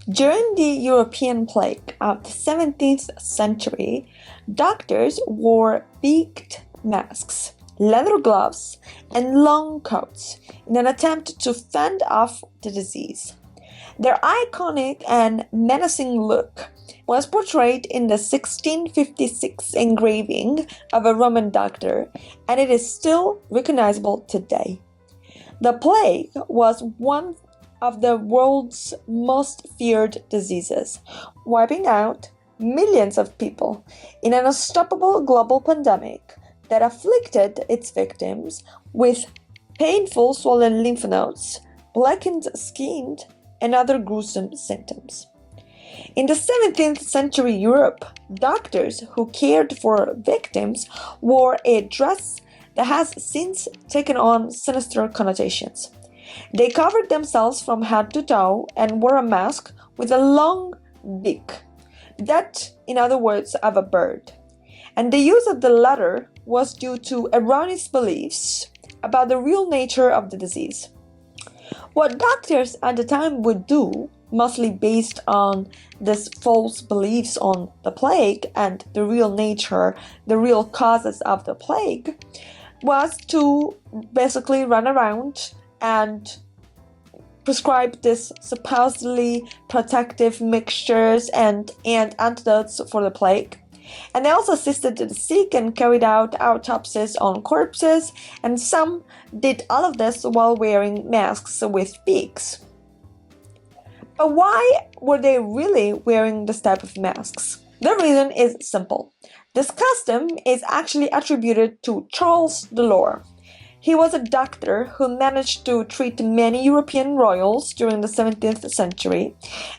During the European plague of the 17th century, doctors wore beaked masks, leather gloves, and long coats in an attempt to fend off the disease. Their iconic and menacing look was portrayed in the 1656 engraving of a Roman doctor, and it is still recognizable today. The plague was one of the world's most feared diseases, wiping out millions of people in an unstoppable global pandemic that afflicted its victims with painful swollen lymph nodes, blackened skin, and other gruesome symptoms. In the 17th century Europe, doctors who cared for victims wore a dress that has since taken on sinister connotations. They covered themselves from head to toe and wore a mask with a long beak, that, in other words, of a bird. And the use of the latter was due to erroneous beliefs about the real nature of the disease. What doctors at the time would do, mostly based on these false beliefs on the plague and the real nature, the real causes of the plague, was to basically run around and prescribe these supposedly protective mixtures and antidotes for the plague. And they also assisted the sick and carried out autopsies on corpses, and some did all of this while wearing masks with beaks. But why were they really wearing this type of masks? The reason is simple. This custom is actually attributed to Charles Delors. He was a doctor who managed to treat many European royals during the 17th century,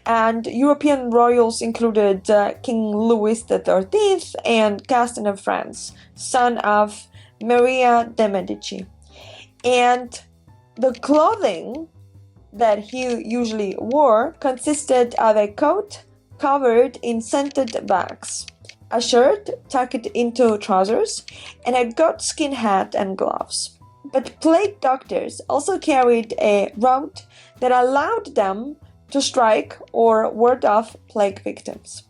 and European royals included King Louis XIII and Gaston of France, son of Maria de' Medici. And the clothing that he usually wore consisted of a coat covered in scented wax, a shirt tucked into trousers, and a goatskin hat and gloves. But plague doctors also carried a rod that allowed them to strike or ward off plague victims.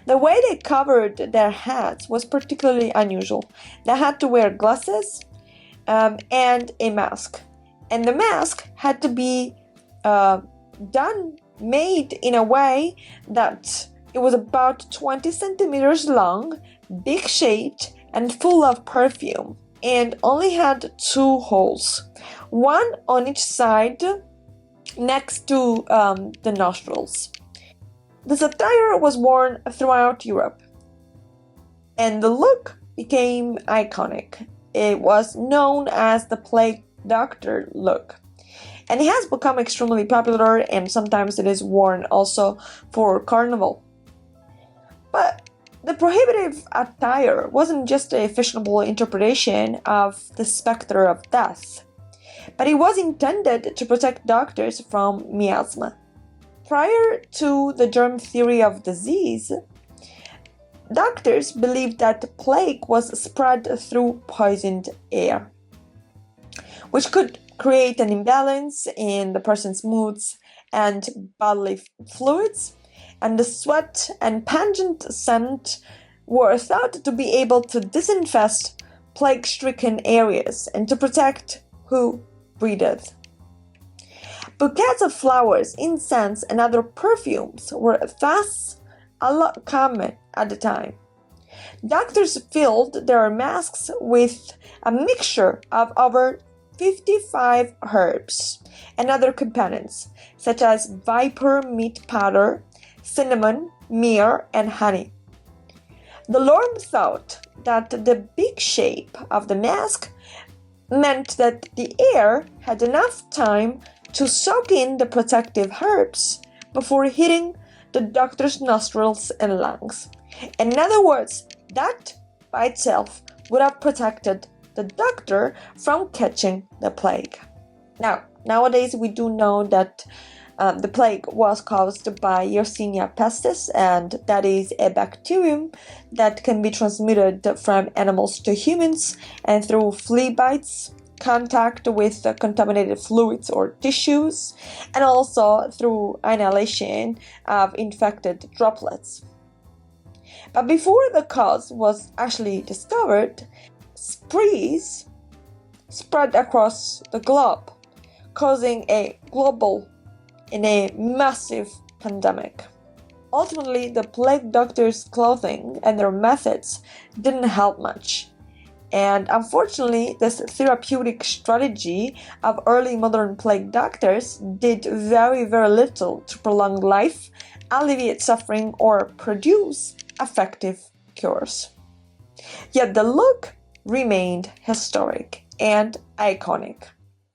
The way they covered their heads was particularly unusual. They had to wear glasses and a mask. And the mask had to be made in a way that it was about 20 centimeters long, big-shaped, and full of perfume, and only had two holes, one on each side next to the nostrils. This attire was worn throughout Europe, and the look became iconic. It was known as the plague doctor look, and it has become extremely popular, and sometimes it is worn also for carnival. But the prohibitive attire wasn't just a fashionable interpretation of the specter of death, but it was intended to protect doctors from miasma. Prior to the germ theory of disease, doctors believed that plague was spread through poisoned air, which could create an imbalance in the person's moods and bodily fluids, and the sweat and pungent scent were thought to be able to disinfect plague-stricken areas and to protect who breathed. Bouquets of flowers, incense, and other perfumes were thus a lot common at the time. Doctors filled their masks with a mixture of over 55 herbs and other components, such as viper meat powder, cinnamon, myrrh, and honey. Delorme thought that the big shape of the mask meant that the air had enough time to soak in the protective herbs before hitting the doctor's nostrils and lungs. In other words, that by itself would have protected the doctor from catching the plague. Now, nowadays we do know that the plague was caused by Yersinia pestis, and that is a bacterium that can be transmitted from animals to humans and through flea bites, contact with contaminated fluids or tissues, and also through inhalation of infected droplets. But before the cause was actually discovered, sprees spread across the globe, causing a massive pandemic. Ultimately, the plague doctors' clothing and their methods didn't help much. And unfortunately, this therapeutic strategy of early modern plague doctors did very, very little to prolong life, alleviate suffering, or produce effective cures. Yet the look remained historic and iconic.